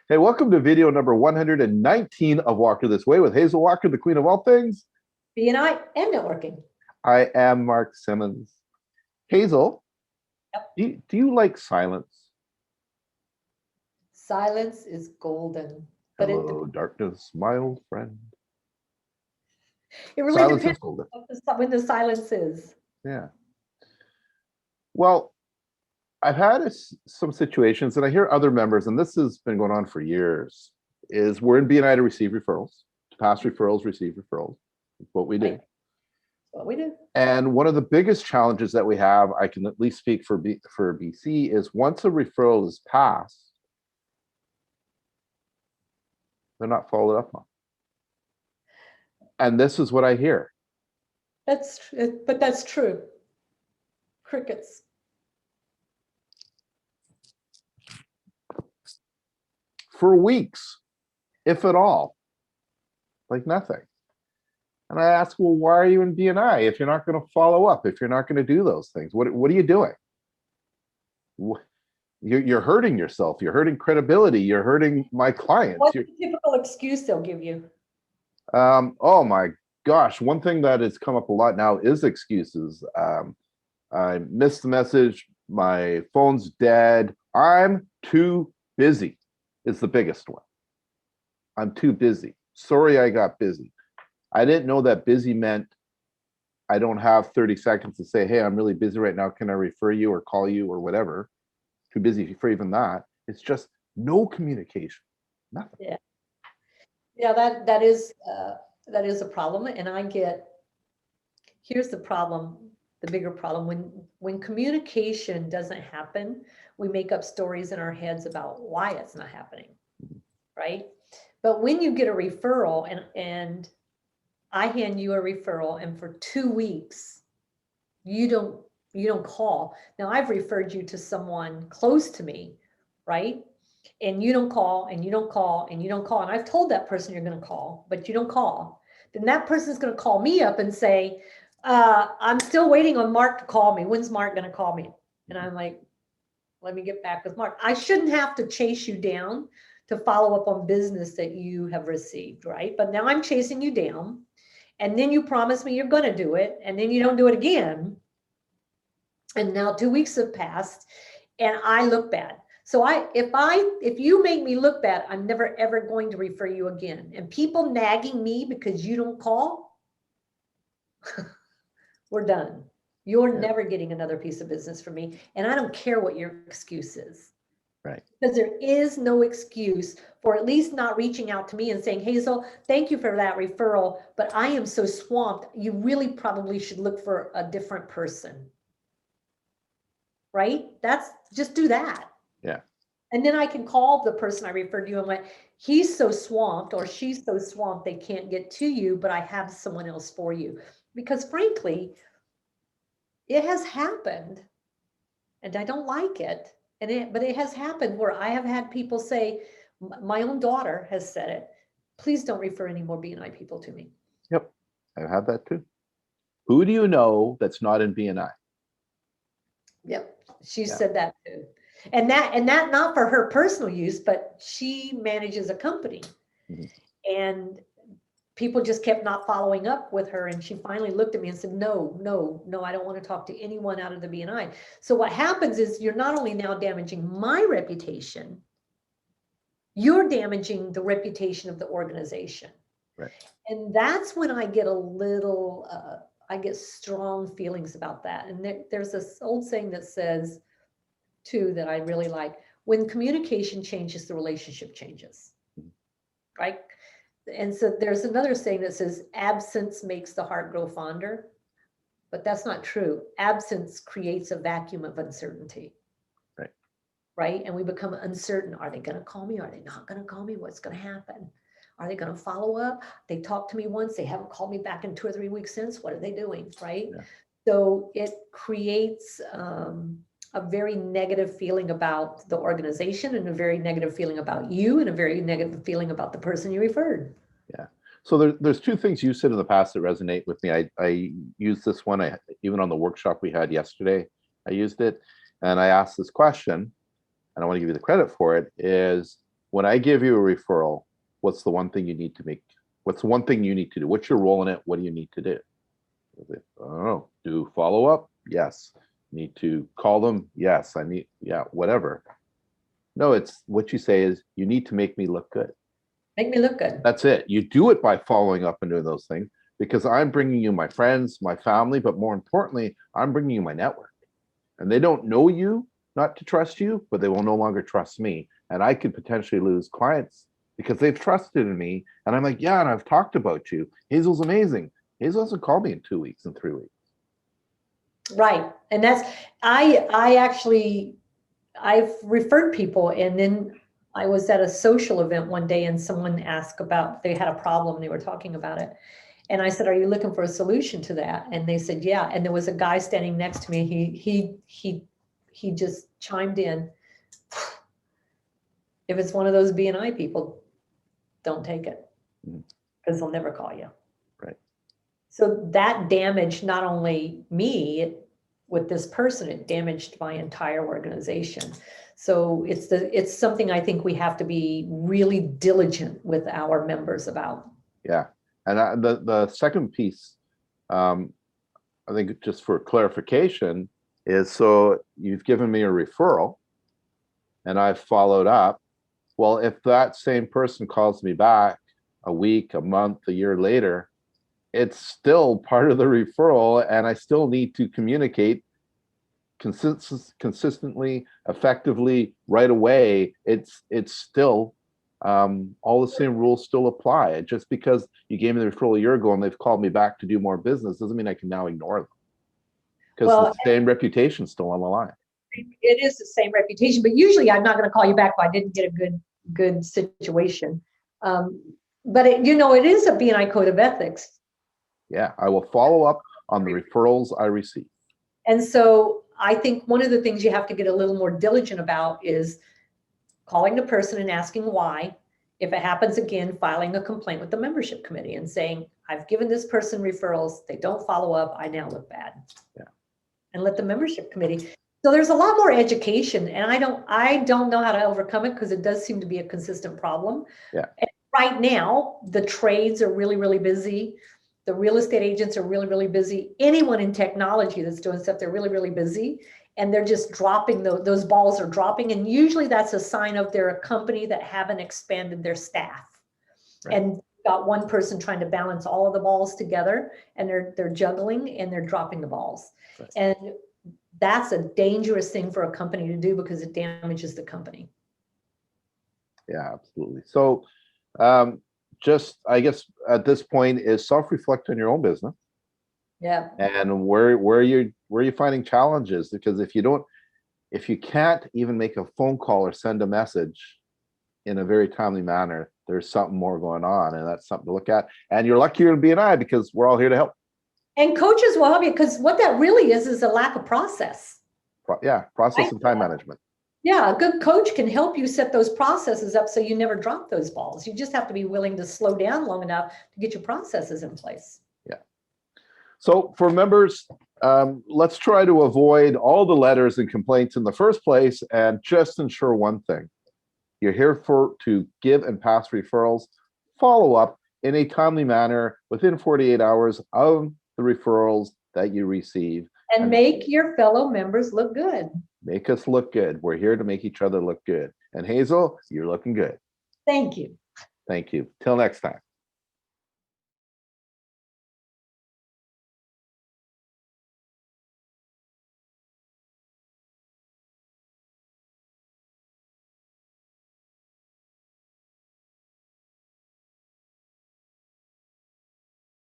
Hey, welcome to video number 119 of Walker This Way with Hazel Walker, the queen of all things. BNI and networking. I am Mark Simmons. Hazel, Yep. do you like silence? Silence is golden, but Hello, darkness, my old friend. it really Silence is depends golden. on when the silence is. Yeah. Well, I've had some situations, and I hear other members, and this has been going on for years, is we're in BNI to receive referrals, to pass referrals, receive referrals. It's what we do. Right. What we do. And one of the biggest challenges that we have, I can at least speak for BC, is once a referral is passed, they're not followed up on. And this is what I hear. But that's true. Crickets. For weeks, if at all, like nothing. And I ask, well, why are you in BNI if you're not going to follow up, if you're not going to do those things? What are you doing? You're hurting yourself. You're hurting credibility. You're hurting my clients. What's the typical excuse they'll give you? Oh my gosh. One thing that has come up a lot now is excuses. I missed the message. My phone's dead. I'm too busy is the biggest one. I'm too busy. Sorry, I got busy. I didn't know that busy meant I don't have 30 seconds to say, hey, I'm really busy right now. Can I refer you or call you or whatever? Too busy for even that. It's just no communication. Nothing. Yeah. Yeah, that is a problem. And here's the problem, the bigger problem. When communication doesn't happen, we make up stories in our heads about why it's not happening. Right? But when you get a referral and I hand you a referral, and for 2 weeks, you don't call. Now I've referred you to someone close to me, right? And you don't call, and you don't call, and you don't call. And I've told that person you're going to call, but you don't call. Then that person's going to call me up and say, I'm still waiting on Mark to call me. When's Mark going to call me? And I'm like, let me get back with Mark. I shouldn't have to chase you down to follow up on business that you have received, right? But now I'm chasing you down. And then you promise me you're going to do it, and then you don't do it again. And now 2 weeks have passed, and I look bad. So if you make me look bad, I'm never ever going to refer you again. And people nagging me because you don't call, we're done. You're never getting another piece of business from me, and I don't care what your excuse is. Right. Because there is no excuse for at least not reaching out to me and saying, Hazel, thank you for that referral, but I am so swamped. You really probably should look for a different person. Right? Just do that. Yeah. And then I can call the person I referred you and went, he's so swamped or she's so swamped they can't get to you, but I have someone else for you. Because frankly, it has happened and I don't like it. But it has happened where I have had people say, my own daughter has said it, please don't refer any more BNI people to me. Yep, I've had that too. Who do you know that's not in BNI? Yep, she said that too. And that not for her personal use, but she manages a company. Mm-hmm. And people just kept not following up with her. And she finally looked at me and said, no, I don't want to talk to anyone out of the BNI. So what happens is you're not only now damaging my reputation, you're damaging the reputation of the organization. Right. And that's when I get I get strong feelings about that. And there's this old saying that says, too, that I really like, when communication changes, the relationship changes. Right? And so there's another saying that says, absence makes the heart grow fonder. But that's not true. Absence creates a vacuum of uncertainty. Right. Right? And we become uncertain. Are they going to call me? Are they not going to call me? What's going to happen? Are they going to follow up? They talked to me once. They haven't called me back in 2 or 3 weeks since. What are they doing? Right? Yeah. So it creates a very negative feeling about the organization and a very negative feeling about you and a very negative feeling about the person you referred. Yeah. So there's 2 things you said in the past that resonate with me. I used this one, even on the workshop we had yesterday, I used it. And I asked this question, and I want to give you the credit for it, is when I give you a referral, what's the one thing you need to make? What's the one thing you need to do? What's your role in it? What do you need to do? I don't know. Do follow up? Yes. Need to call them? Yes. I need, yeah, whatever. No, it's what you say is you need to make me look good. Make me look good. That's it. You do it by following up and doing those things because I'm bringing you my friends, my family, but more importantly, I'm bringing you my network. And they don't know you, not to trust you, but they will no longer trust me. And I could potentially lose clients because they've trusted in me. And I'm like, yeah, and I've talked about you. Hazel's amazing. Hazel hasn't called me in 2 weeks and 3 weeks. Right. And that's, I've referred people, and then I was at a social event one day and someone asked about, they had a problem and they were talking about it. And I said, are you looking for a solution to that? And they said, yeah. And there was a guy standing next to me. He just chimed in. If it's one of those BNI people, don't take it because they'll never call you. Right. So that damaged not only me with this person, it damaged my entire organization. So it's something I think we have to be really diligent with our members about. Yeah. And the second piece, I think just for clarification, is so you've given me a referral and I've followed up. Well, if that same person calls me back a week, a month, a year later, it's still part of the referral and I still need to communicate consistently, effectively, right away. It's still all the same rules still apply. Just because you gave me the referral a year ago and they've called me back to do more business doesn't mean I can now ignore them. Because the same reputation's still on the line. It is the same reputation, but usually I'm not going to call you back if I didn't get a good situation. But it is a BNI code of ethics. Yeah, I will follow up on the referrals I receive. And so I think one of the things you have to get a little more diligent about is calling the person and asking why. If it happens again, filing a complaint with the membership committee and saying, I've given this person referrals, they don't follow up, I now look bad. Yeah. And let the membership committee. So there's a lot more education, and I don't know how to overcome it because it does seem to be a consistent problem. Yeah. And right now, the trades are really, really busy. The real estate agents are really, really busy. Anyone in technology that's doing stuff, they're really, really busy. And they're just dropping, those balls are dropping. And usually that's a sign of they're a company that haven't expanded their staff. Right. And got one person trying to balance all of the balls together, and they're juggling and they're dropping the balls. Right. And that's a dangerous thing for a company to do because it damages the company. Yeah, absolutely. So just, I guess at this point is self-reflect on your own business. Yeah. And where are you finding challenges? Because if you can't even make a phone call or send a message in a very timely manner, there's something more going on, and that's something to look at. And you're lucky you're in BNI because we're all here to help. And coaches will help you, because what that really is a lack of process. Process and time management. Yeah, a good coach can help you set those processes up so you never drop those balls. You just have to be willing to slow down long enough to get your processes in place. Yeah. So for members, let's try to avoid all the letters and complaints in the first place and just ensure one thing. You're here to give and pass referrals, follow up in a timely manner within 48 hours of the referrals that you receive. And make your fellow members look good. Make us look good. We're here to make each other look good. And Hazel, you're looking good. Thank you. Thank you. Till next time.